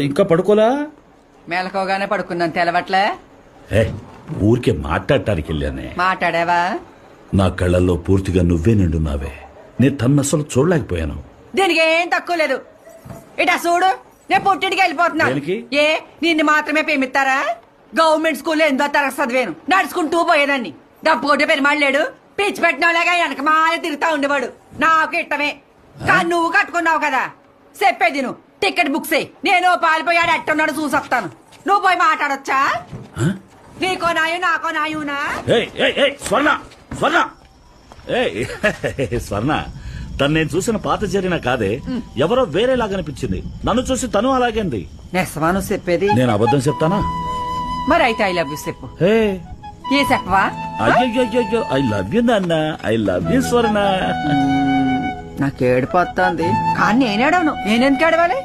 ఇంకా పడుకోలా? మేలకోగానే పడుకున్నాను తెలవట్లే. ఊరికే మాట్లాడటానికి వెళ్ళానే. మాట్లాడావా? నా కళ్ళల్లో పూర్తిగా నువ్వే నిండున్నావే. నేను తన్నసలు చూడలేకపోయాను. దీనికి ఏం తక్కువ లేదు. ఇటా చూడు, నేను పుట్టింటికి వెళ్ళిపోతున్నాను. దేనికి? ఏ నిన్ను మాత్రమే పేమిస్తారా? గవర్నమెంట్ స్కూల్లో ఎంతో తరగతి చదివాను, నడుచుకుంటూ పోయేదాన్ని. డబ్బు కొట్టే పెరిమాడలేడు, పిచ్చి పెట్టినలాగా వెనక మాయ తిరుగుతా ఉండేవాడు. నాకు ఇట్టమే. కానీ నువ్వు కట్టుకున్నావు కదా, చెప్పేది నువ్వు టికెట్ బుక్ చేయి. నేను పాలిపోయాడు ఎట్టున్నాడు చూసొస్తాను. నువ్వు పోయి మాట్లాడొచ్చా? నీకో నాయు నాకో నాయునా? స్వర్ణ స్వర్ణ స్వర్ణ, తను నేను చూసిన పాత జరిగిన కాదే, ఎవరో వేరేలాగా అనిపించింది. నన్ను చూసి తను అలాగేంది. నెసమా నువ్వు చెప్పేది? నేను అబద్ధం చెప్తానా? మరి అయితే ఐ లవ్ యూ చెప్పు. ఏ చెప్పవా? అయ్యో ఐ లవ్ యూ నాన్న, ఐ లవ్ యూ స్వర్ణ. నాకు ఏడిపోతుంది, కానీ నేనేడవను. నేనెందుకు ఏడవాలి?